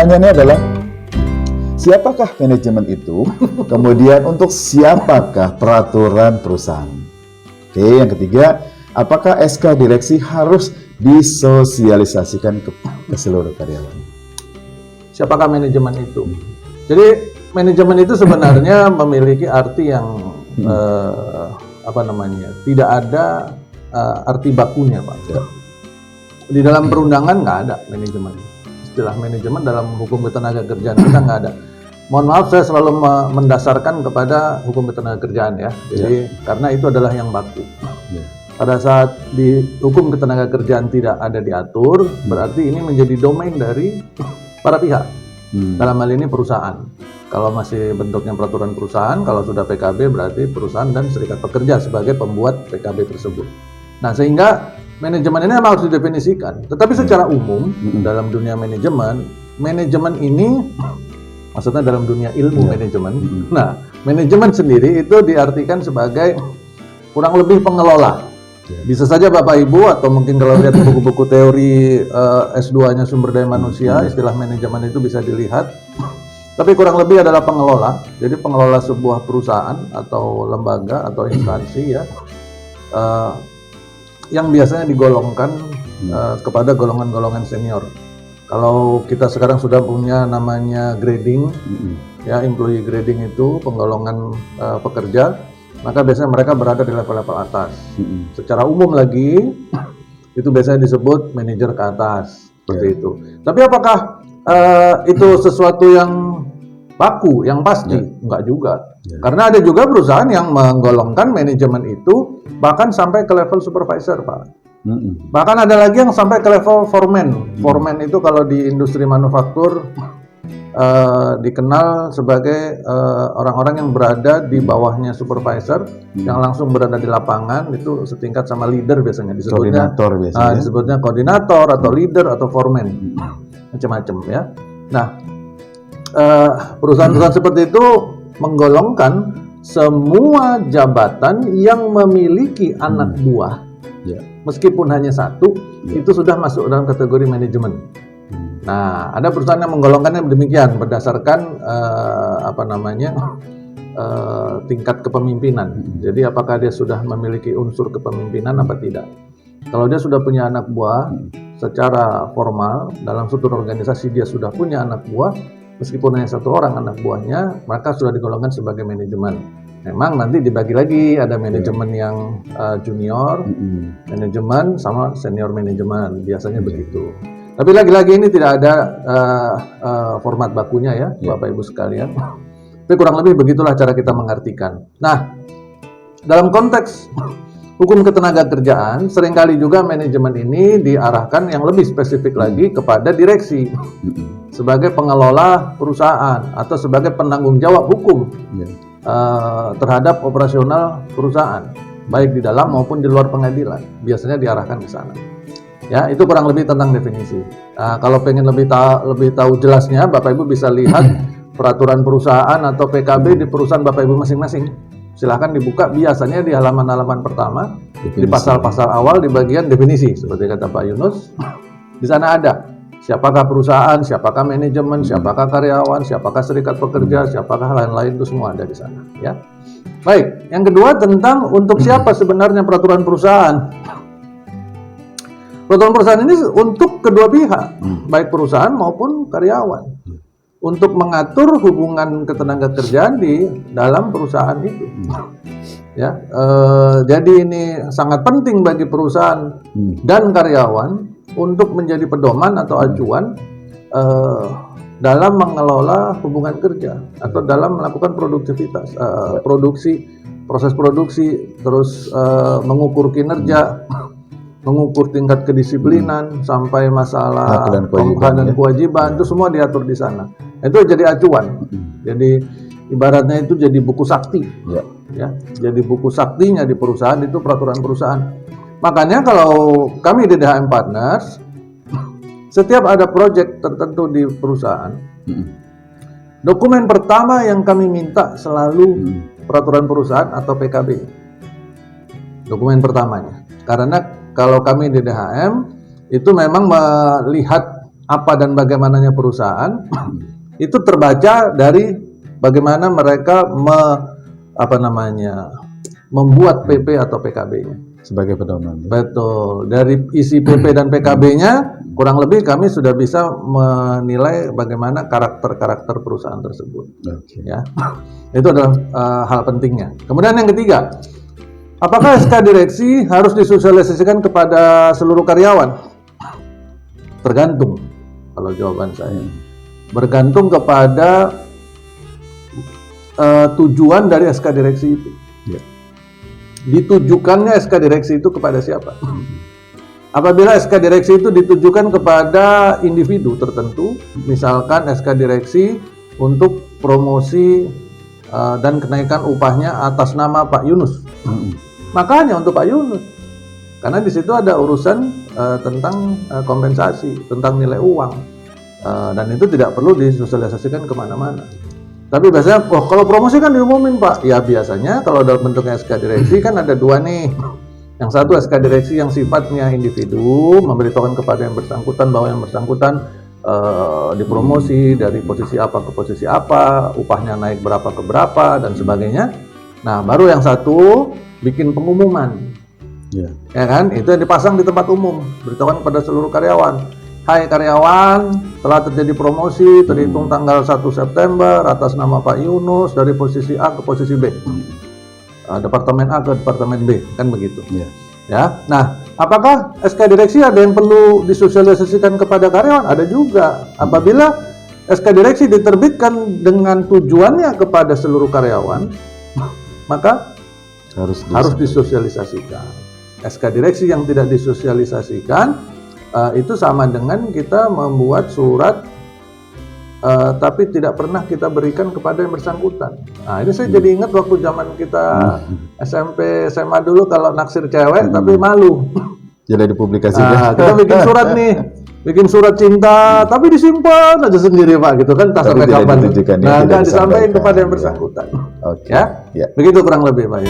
pertanyaannya adalah, siapakah manajemen itu? Kemudian untuk siapakah peraturan perusahaan? Oke, yang ketiga, apakah SK direksi harus disosialisasikan ke seluruh karyawan? Siapakah manajemen itu? Jadi manajemen itu sebenarnya memiliki arti yang tidak ada arti bakunya, Pak. Ya. Di dalam perundangan nggak ada manajemen. Istilah manajemen dalam hukum ketenagakerjaan kita nggak ada. Mohon maaf, saya selalu mendasarkan kepada hukum ketenagakerjaan ya. Jadi karena itu adalah yang baku. Pada saat di hukum ketenagakerjaan tidak ada diatur, berarti ini menjadi domain dari para pihak. Dalam hal ini perusahaan. Kalau masih bentuknya peraturan perusahaan, kalau sudah PKB berarti perusahaan dan serikat pekerja sebagai pembuat PKB tersebut. Nah, sehingga manajemen ini memang harus didefinisikan. Tetapi secara umum dalam dunia manajemen ini maksudnya dalam dunia ilmu manajemen. Nah, manajemen sendiri itu diartikan sebagai kurang lebih pengelola. Bisa saja Bapak Ibu atau mungkin kalau lihat buku-buku teori S2-nya sumber daya manusia, istilah manajemen itu bisa dilihat. Tapi kurang lebih adalah pengelola. Jadi pengelola sebuah perusahaan atau lembaga atau instansi ya, yang biasanya digolongkan kepada golongan-golongan senior. Kalau kita sekarang sudah punya namanya grading, ya employee grading itu penggolongan pekerja, maka biasanya mereka berada di level-level atas. Secara umum lagi, itu biasanya disebut manajer ke atas, seperti itu. Tapi apakah itu sesuatu yang baku, yang pasti? Enggak juga. Karena ada juga perusahaan yang menggolongkan manajemen itu bahkan sampai ke level supervisor, Pak. Bahkan ada lagi yang sampai ke level foreman. Foreman itu kalau di industri manufaktur dikenal sebagai orang-orang yang berada di bawahnya supervisor, yang langsung berada di lapangan, itu setingkat sama leader biasanya disebutnya. Koordinator biasanya. Disebutnya koordinator atau leader atau foreman, macam-macam ya. Nah, perusahaan-perusahaan seperti itu menggolongkan semua jabatan yang memiliki anak buah, meskipun hanya satu, itu sudah masuk dalam kategori manajemen. Nah, ada perusahaan yang menggolongkannya demikian berdasarkan tingkat kepemimpinan. Jadi apakah dia sudah memiliki unsur kepemimpinan apa tidak? Kalau dia sudah punya anak buah secara formal dalam struktur organisasi, dia sudah punya anak buah, meskipun hanya satu orang anak buahnya, maka sudah digolongkan sebagai manajemen. Memang nanti dibagi lagi, ada manajemen yang junior, manajemen sama senior manajemen, biasanya begitu. Tapi lagi-lagi ini tidak ada format bakunya ya, Bapak Ibu sekalian. Tapi kurang lebih begitulah cara kita mengartikan. Nah, dalam konteks hukum ketenagakerjaan, seringkali juga manajemen ini diarahkan yang lebih spesifik lagi kepada direksi sebagai pengelola perusahaan atau sebagai penanggung jawab hukum terhadap operasional perusahaan, baik di dalam maupun di luar pengadilan. Biasanya diarahkan ke sana. Ya, itu kurang lebih tentang definisi. Kalau pengen lebih tahu jelasnya, Bapak Ibu bisa lihat peraturan perusahaan atau PKB di perusahaan Bapak Ibu masing-masing. Silahkan dibuka, biasanya di halaman-halaman pertama, di pasal-pasal awal di bagian definisi, seperti kata Pak Yunus. Di sana ada siapakah perusahaan, siapakah manajemen, siapakah karyawan, siapakah serikat pekerja, siapakah lain-lain, itu semua ada di sana. Ya, baik. Yang kedua tentang untuk siapa sebenarnya peraturan perusahaan. Peraturan perusahaan ini untuk kedua pihak, baik perusahaan maupun karyawan, untuk mengatur hubungan ketenagakerjaan di dalam perusahaan itu. Ya, jadi ini sangat penting bagi perusahaan dan karyawan untuk menjadi pedoman atau acuan dalam mengelola hubungan kerja atau dalam melakukan produktivitas, proses produksi, terus mengukur kinerja, mengukur tingkat kedisiplinan, sampai masalah hak dan kewajiban, itu semua diatur di sana. Itu jadi acuan. Jadi ibaratnya itu jadi buku sakti. Ya, jadi buku saktinya di perusahaan itu peraturan perusahaan. Makanya kalau kami di DHM Partners, setiap ada proyek tertentu di perusahaan, dokumen pertama yang kami minta selalu peraturan perusahaan atau PKB. Dokumen pertamanya. Karena kalau kami di DHM itu memang melihat apa dan bagaimananya perusahaan itu terbaca dari bagaimana mereka membuat PP atau PKB-nya. Sebagai pedoman. Betul. Dari isi PP dan PKB-nya kurang lebih kami sudah bisa menilai bagaimana karakter perusahaan tersebut. Oke. Ya, itu adalah hal pentingnya. Kemudian yang ketiga, apakah SK direksi harus disosialisasikan kepada seluruh karyawan? Tergantung. Kalau jawaban saya, bergantung kepada tujuan dari SK direksi itu. Ya. Ditujukannya SK direksi itu kepada siapa? Apabila SK direksi itu ditujukan kepada individu tertentu, misalkan SK direksi untuk promosi dan kenaikan upahnya atas nama Pak Yunus, maka hanya untuk Pak Yunus, karena di situ ada urusan tentang kompensasi, tentang nilai uang, dan itu tidak perlu disosialisasikan kemana-mana. Tapi biasanya, kalau promosi kan diumumin Pak. Ya biasanya kalau dalam bentuknya SK direksi kan ada dua nih. Yang satu SK direksi yang sifatnya individu, memberitahukan kepada yang bersangkutan bahwa yang bersangkutan dipromosi dari posisi apa ke posisi apa, upahnya naik berapa ke berapa dan sebagainya. Nah baru yang satu bikin pengumuman, ya kan? Itu yang dipasang di tempat umum, beritahukan kepada seluruh karyawan. Hai karyawan, telah terjadi promosi terhitung tanggal 1 September atas nama Pak Yunus dari posisi A ke posisi B. Departemen A ke Departemen B, kan begitu. Ya. Nah, apakah SK direksi ada yang perlu disosialisasikan kepada karyawan? Ada juga. Apabila SK direksi diterbitkan dengan tujuannya kepada seluruh karyawan, maka harus disosialisasikan. SK direksi yang tidak disosialisasikan itu sama dengan kita membuat surat tapi tidak pernah kita berikan kepada yang bersangkutan. Nah ini saya jadi ingat waktu zaman kita SMP, SMA dulu kalau naksir cewek tapi malu. Jadi dipublikasikan. Kita bikin surat nih, bikin surat cinta tapi disimpan aja sendiri Pak gitu kan, tak sampai kapan. Nah nggak disampaikan kepada yang bersangkutan. Oke. Ya, begitu kurang lebih Pak.